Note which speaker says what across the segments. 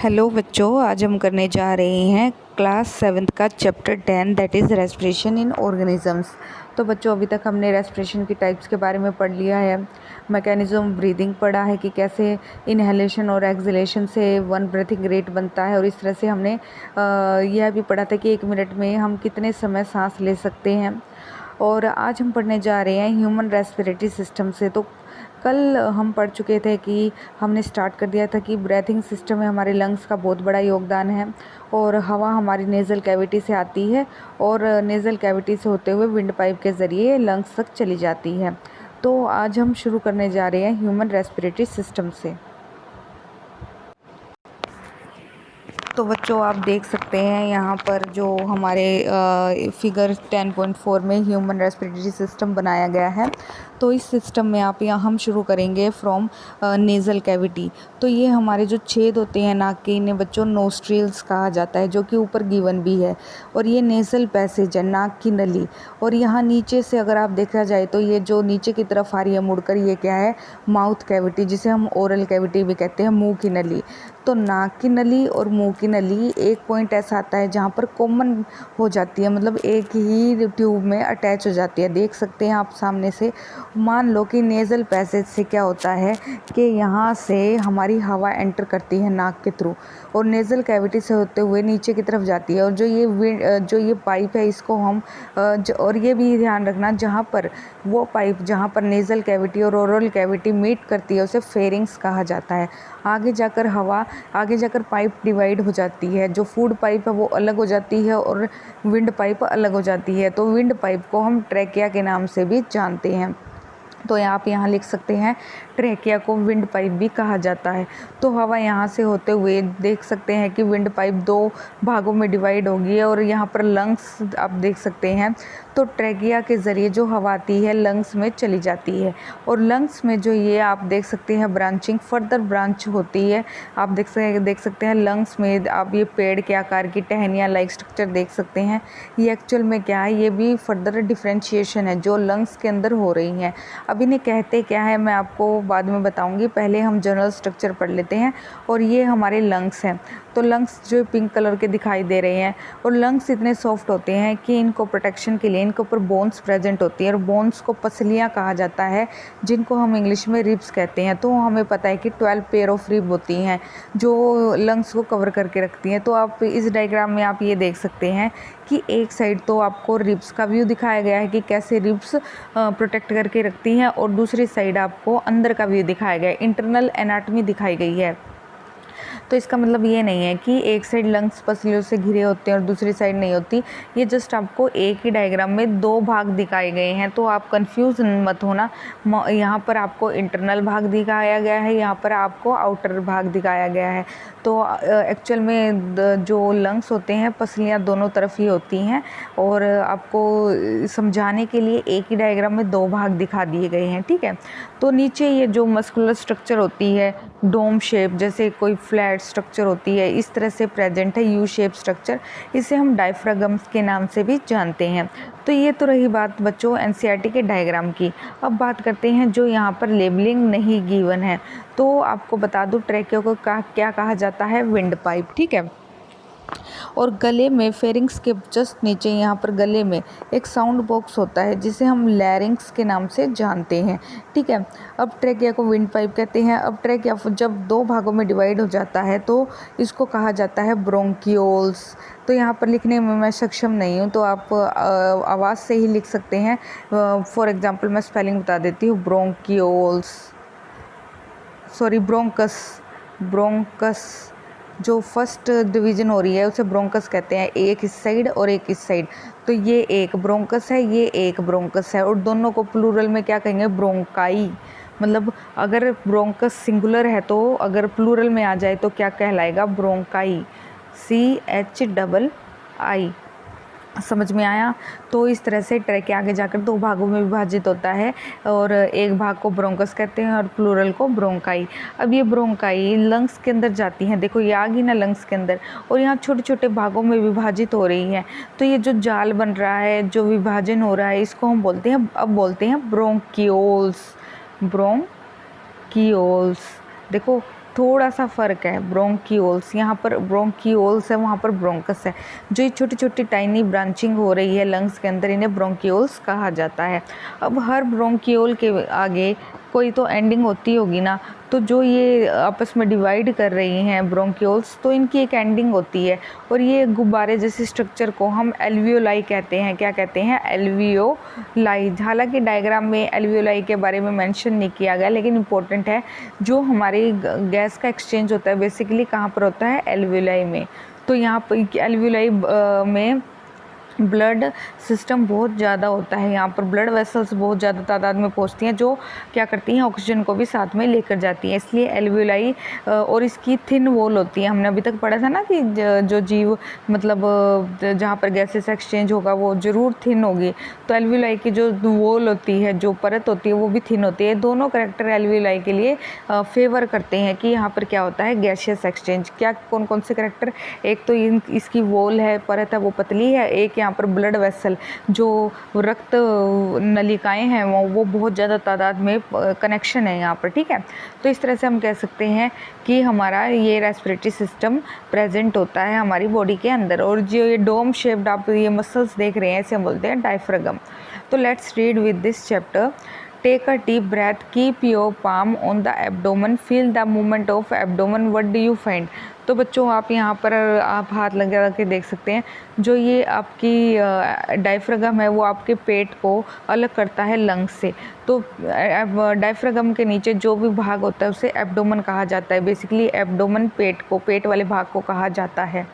Speaker 1: Hello बच्चों, आज हम करने जा रहे हैं क्लास 7th का chapter 10 that is respiration in organisms. तो बच्चों, अभी तक हमने रेस्पिरेशन की टाइप्स के बारे में पढ़ लिया है। मैकेनिज्म ब्रीदिंग पढ़ा है कि कैसे इनहेलेशन और एक्सहेलेशन से वन ब्रीथिंग रेट बनता है, और इस तरह से हमने यह भी पढ़ा था कि 1 मिनट में हम कितने समय सांस ले सकते हैं। और आज हम पढ़ने जा रहे हैं ह्यूमन रेस्पिरेटरी सिस्टम से। तो कल हम पढ़ चुके थे कि हमने स्टार्ट कर दिया था कि ब्रीथिंग सिस्टम में हमारे लंग्स का बहुत बड़ा योगदान है, और हवा हमारी नेज़ल कैविटी से आती है और नेज़ल कैविटी से होते हुए विंड पाइप के ज़रिए लंग्स तक चली जाती है। तो आज हम शुरू करने जा रहे हैं ह्यूमन रेस्पिरेटरी सिस्टम से। तो बच्चों, आप देख सकते हैं यहाँ पर जो हमारे फिगर 10.4 में ह्यूमन रेस्पिरेटरी सिस्टम बनाया गया है। तो इस सिस्टम में आप यहाँ हम शुरू करेंगे फ्रॉम नेज़ल कैविटी। तो ये हमारे जो छेद होते हैं नाक के, इन्हें बच्चों नोस्ट्रिल्स कहा जाता है, जो कि ऊपर गिवन भी है। और ये नेज़ल पैसेज है, नाक की नली। और यहाँ नीचे से अगर आप देखा जाए तो ये जो नीचे की तरफ आ रही है मुड़कर, ये क्या है? माउथ कैविटी, जिसे हम ओरल कैविटी भी कहते हैं, मुँह की नली। तो नाक की नली और मुंह की नली एक पॉइंट ऐसा आता है जहाँ पर कॉमन हो जाती है, मतलब एक ही ट्यूब में अटैच हो जाती है। देख सकते हैं आप सामने से। मान लो कि नेज़ल पैसेज से क्या होता है कि यहाँ से हमारी हवा एंटर करती है नाक के थ्रू, और नेज़ल कैविटी से होते हुए नीचे की तरफ जाती है। और जो ये पाइप है, इसको हम और ये भी ध्यान रखना, जहाँ पर वो पाइप जहाँ पर नेज़ल कैविटी और ओरल कैविटी मीट करती है, उसे फेरिंग्स कहा जाता है। आगे जाकर पाइप डिवाइड हो जाती है। जो फूड पाइप है वो अलग हो जाती है और विंड पाइप अलग हो जाती है। तो विंड पाइप को हम ट्रैकिया के नाम से भी जानते हैं। तो आप यहाँ लिख सकते हैं, ट्रैकिया को विंड पाइप भी कहा जाता है। तो हवा यहाँ से होते हुए देख सकते हैं कि विंड पाइप 2 भागों में डिवाइड होगी, और यहाँ पर लंग्स आप देख सकते हैं। तो ट्रैकिया के ज़रिए जो हवा आती है लंग्स में चली जाती है, और लंग्स में जो ये आप देख सकते हैं ब्रांचिंग, फर्दर ब्रांच होती है। आप देख सकते हैं लंग्स में आप ये पेड़ के आकार की टहनियाँ लाइक स्ट्रक्चर देख सकते हैं। ये एक्चुअल में क्या है? ये भी फर्दर डिफ्रेंशिएशन है जो लंग्स के अंदर हो रही हैं। अब इन्हें कहते क्या है मैं आपको बाद में बताऊंगी, पहले हम जनरल स्ट्रक्चर पढ़ लेते हैं। और ये हमारे लंग्स हैं। तो लंग्स जो पिंक कलर के दिखाई दे रहे हैं, और लंग्स इतने सॉफ्ट होते हैं कि इनको प्रोटेक्शन के लिए इनके ऊपर बोन्स प्रेजेंट होती है, और बोन्स को पसलियाँ कहा जाता है, जिनको हम इंग्लिश में रिब्स कहते हैं। तो हमें पता है कि 12 पेयर ऑफ रिब होती हैं जो लंग्स को कवर करके रखती हैं। तो आप इस डायग्राम में आप ये देख सकते हैं कि एक साइड तो आपको रिब्स का व्यू दिखाया गया है कि कैसे रिब्स प्रोटेक्ट करके रखती हैं, और दूसरी साइड आपको अंदर का व्यू दिखाया गया है, इंटरनल एनाटॉमी दिखाई गई है। तो इसका मतलब ये नहीं है कि एक साइड लंग्स पसलियों से घिरे होते हैं और दूसरी साइड नहीं होती। ये जस्ट आपको एक ही डायग्राम में 2 भाग दिखाए गए हैं, तो आप कंफ्यूज मत होना। यहाँ पर आपको इंटरनल भाग दिखाया गया है, यहाँ पर आपको आउटर भाग दिखाया गया है। तो एक्चुअल में जो लंग्स होते हैं पसलियाँ दोनों तरफ ही होती हैं, और आपको समझाने के लिए एक ही डायग्राम में 2 भाग दिखा दिए गए हैं, ठीक है। तो नीचे ये जो मस्कुलर स्ट्रक्चर होती है, डोम शेप जैसे कोई फ्लैट स्ट्रक्चर होती है, इस तरह से प्रेजेंट है यू शेप स्ट्रक्चर। इसे हम डायफ्रागम्स के नाम से भी जानते हैं। तो ये तो रही बात बच्चों एनसीईआरटी के डायग्राम की। अब बात करते हैं जो यहाँ पर लेबलिंग नहीं गिवन है। तो आपको बता दूँ ट्रैकिया को क्या कहा जाता है? विंड पाइप, ठीक है। और गले में फेरिंग्स के जस्ट नीचे यहाँ पर गले में एक साउंड बॉक्स होता है, जिसे हम लैरिंग्स के नाम से जानते हैं, ठीक है। अब ट्रैकिया को विंड पाइप कहते हैं। अब ट्रैकिया जब 2 भागों में डिवाइड हो जाता है तो इसको कहा जाता है ब्रोंकियोल्स। तो यहाँ पर लिखने में मैं सक्षम नहीं हूँ, तो आप आवाज़ से ही लिख सकते हैं। फॉर एग्जांपल मैं स्पेलिंग बता देती हूँ, ब्रोंकस। जो फर्स्ट डिवीज़न हो रही है उसे ब्रोंकस कहते हैं, एक इस साइड और एक इस साइड। तो ये एक ब्रोंकस है, ये एक ब्रोंकस है, और दोनों को प्लूरल में क्या कहेंगे? ब्रोंकाई। मतलब अगर ब्रोंकस सिंगुलर है तो अगर प्लूरल में आ जाए तो क्या कहलाएगा? Bronchi, CHII। समझ में आया? तो इस तरह से ट्रैकिया आगे जाकर 2 भागों में विभाजित होता है, और एक भाग को ब्रोंकस कहते हैं और प्लूरल को ब्रोंकाई। अब ये ब्रोंकाई लंग्स के अंदर जाती हैं, देखो ये आ गई ना लंग्स के अंदर, और यहाँ छोटे छोटे भागों में विभाजित हो रही हैं। तो ये जो जाल बन रहा है, जो विभाजन हो रहा है, इसको हम बोलते हैं ब्रोंकियोल्स। देखो थोड़ा सा फ़र्क है। ब्रोंकियोल्स, यहाँ पर ब्रोंकियोल्स है, वहाँ पर ब्रोंकस है। जो ये छोटी छोटी टाइनी ब्रांचिंग हो रही है लंग्स के अंदर, इन्हें ब्रोंकियोल्स कहा जाता है। अब हर ब्रोंकियोल के आगे कोई तो एंडिंग होती होगी ना, तो जो ये आपस में डिवाइड कर रही हैं ब्रोंकियोल्स, तो इनकी एक एंडिंग होती है। और ये गुब्बारे जैसे स्ट्रक्चर को हम एल्वियोलाई कहते हैं। क्या कहते हैं? एल्वियोलाई। हालांकि डायग्राम में एल्वियोलाई के बारे में मेंशन नहीं किया गया, लेकिन इम्पोर्टेंट है। जो हमारी गैस का एक्सचेंज होता है बेसिकली कहाँ पर होता है? एल्वियोलाई में। तो यहाँ पर एल्वियोलाई में ब्लड सिस्टम बहुत ज़्यादा होता है। यहाँ पर ब्लड वेसल्स बहुत ज़्यादा तादाद में पहुँचती हैं, जो क्या करती हैं? ऑक्सीजन को भी साथ में लेकर जाती हैं। इसलिए एल्वियोलाई और इसकी थिन वॉल होती है। हमने अभी तक पढ़ा था ना कि जो जीव मतलब जहाँ पर गैसेस एक्सचेंज होगा वो ज़रूर थिन होगी। तो एल्वियोलाई की जो वॉल होती है, जो परत होती है, वो भी थिन होती है। दोनों करैक्टर एल्वियोलाई के लिए फेवर करते हैं कि यहाँ पर क्या होता है? Gaseous exchange. क्या कौन कौन से करैक्टर? एक तो इसकी वॉल है, परत है, वो पतली है। एक यहाँ पर ब्लड वेसल, जो रक्त नलिकाएं हैं वो बहुत ज़्यादा तादाद में कनेक्शन है यहाँ पर। ठीक है, तो इस तरह से हम कह सकते हैं कि हमारा ये रेस्पिरेटरी सिस्टम प्रेजेंट होता है हमारी बॉडी के अंदर। और जो ये डोम शेप्ड आप ये मसल्स देख रहे हैं, इसे हम बोलते हैं डायफ्रागम। तो let's read with this chapter. Take a deep breath, keep your palm on the abdomen, feel the movement of abdomen, what do you find? तो बच्चों आप यहाँ पर आप हाथ लगा के देख सकते हैं। जो ये आपकी डायफ्रागम है वो आपके पेट को अलग करता है लंग्स से। तो डायफ्रागम के नीचे जो भी भाग होता है उसे एब्डोमेन कहा जाता है। बेसिकली एब्डोमेन पेट वाले भाग को कहा जाता है।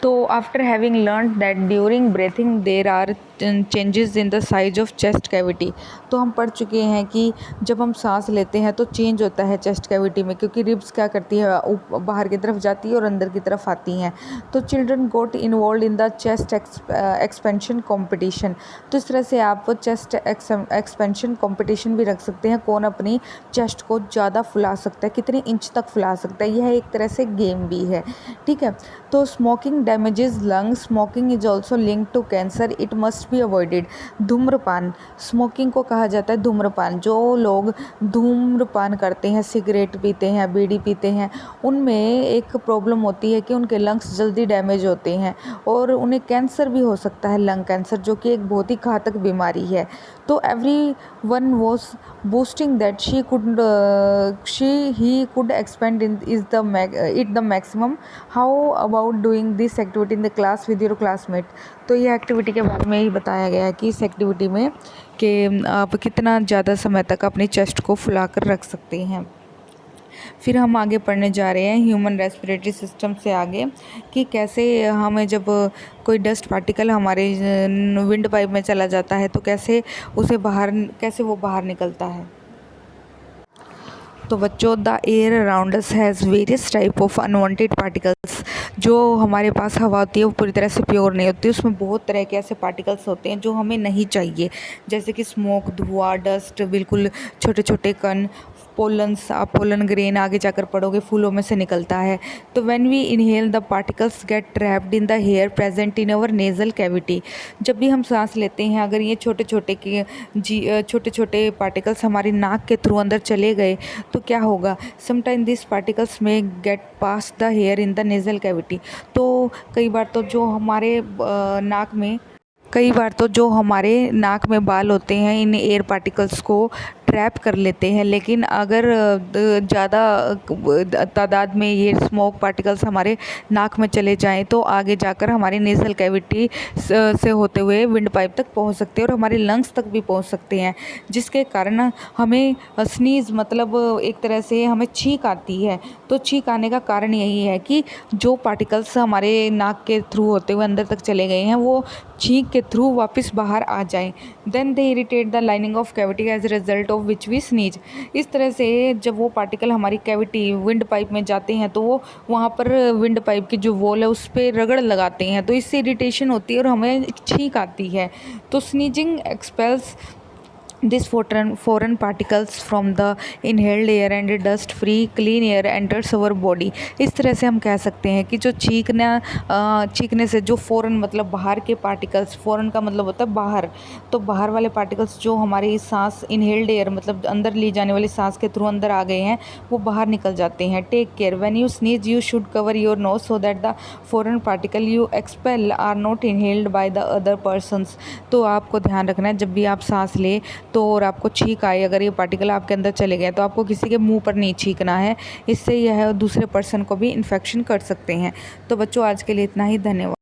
Speaker 1: तो after having learn that during breathing there are changes in the size of chest cavity. तो हम पढ़ चुके हैं कि जब हम सांस लेते हैं तो चेंज होता है चेस्ट कैविटी में, क्योंकि रिब्स क्या करती है? बाहर की तरफ जाती है और अंदर की तरफ आती हैं। तो children got involve in the chest expansion competition. तो इस तरह से आप चेस्ट एक्सपेंशन कॉम्पिटिशन भी रख सकते हैं। कौन अपनी चेस्ट को ज़्यादा फुला सकता है, कितने इंच तक फुला सकता है, यह एक तरह से गेम भी है। ठीक है, तो smoking damages lungs, smoking is also link to cancer, it must be avoided. धूम्रपान, स्मोकिंग को कहा जाता है धूम्रपान। जो लोग धूम्रपान करते हैं, सिगरेट पीते हैं, बीड़ी पीते हैं, उनमें एक प्रॉब्लम होती है कि उनके लंग्स जल्दी डैमेज होते हैं और उन्हें कैंसर भी हो सकता है, लंग कैंसर, जो कि एक बहुत ही घातक बीमारी है। तो every one was boasting that he could expand in is the it the maximum. How about doing this activity in the class with your classmate? तो ये एक्टिविटी के बारे में ही बताया गया है कि इस एक्टिविटी में कि आप कितना ज़्यादा समय तक अपनी चेस्ट को फुला कर रख सकते हैं। फिर हम आगे पढ़ने जा रहे हैं ह्यूमन रेस्पिरेटरी सिस्टम से आगे, कि कैसे हमें जब कोई डस्ट पार्टिकल हमारे विंड पाइप में चला जाता है तो कैसे वो बाहर निकलता है। तो बच्चों, the air around us has various type of unwanted particles. जो हमारे पास हवा होती है वो पूरी तरह से प्योर नहीं होती, उसमें बहुत तरह के ऐसे पार्टिकल्स होते हैं जो हमें नहीं चाहिए, जैसे कि स्मोक, धुआं, डस्ट, बिल्कुल छोटे छोटे कण, पोलन्स। आप पोलन ग्रेन आगे जाकर पढ़ोगे, फूलों में से निकलता है। तो when we inhale the particles get trapped in the hair present in our nasal cavity. जब भी हम सांस लेते हैं, अगर ये छोटे छोटे पार्टिकल्स हमारी नाक के थ्रू अंदर चले गए तो क्या होगा? Sometime this particles may get pass the hair in the nasal cavity. तो कई बार तो जो हमारे नाक में बाल होते हैं, इन एयर पार्टिकल्स को ट्रैप कर लेते हैं। लेकिन अगर ज़्यादा तादाद में ये स्मोक पार्टिकल्स हमारे नाक में चले जाएं तो आगे जाकर हमारी नेज़ल कैविटी से होते हुए विंड पाइप तक पहुंच सकते हैं और हमारे लंग्स तक भी पहुंच सकते हैं, जिसके कारण हमें स्नीज़ मतलब एक तरह से हमें छींक आती है। तो छींक आने का कारण यही है कि जो पार्टिकल्स हमारे नाक के थ्रू होते हुए अंदर तक चले गए हैं वो छींक के थ्रू वापस बाहर आ जाएं। Then they irritate the lining of cavity as result of which we sneeze. इस तरह से जब वो पार्टिकल हमारी कैविटी विंड पाइप में जाते हैं तो वो वहाँ पर विंड पाइप की जो वॉल है उस पर रगड़ लगाते हैं, तो इससे इरिटेशन होती है और हमें छींक आती है। तो sneezing expels this foreign particles from the inhaled air and dust free clean air enters our body। इस तरह से हम कह सकते हैं कि जो चीखने से जो फ़ॉरेन मतलब बाहर के पार्टिकल्स, फ़ॉरेन का मतलब होता है बाहर, तो बाहर वाले पार्टिकल्स जो हमारी सांस इनहेल्ड एयर मतलब अंदर ली जाने वाली सांस के थ्रू अंदर आ गए हैं वो बाहर निकल जाते हैं। Take care when you sneeze you should cover your nose so that the foreign particle you expel are not inhaled by the other persons. तो आपको ध्यान रखना है जब भी आप सांस लें तो और आपको छींक आए, अगर ये पार्टिकल आपके अंदर चले गए तो आपको किसी के मुंह पर नहीं छींकना है, इससे यह दूसरे पर्सन को भी इन्फेक्शन कर सकते हैं। तो बच्चों आज के लिए इतना ही, धन्यवाद।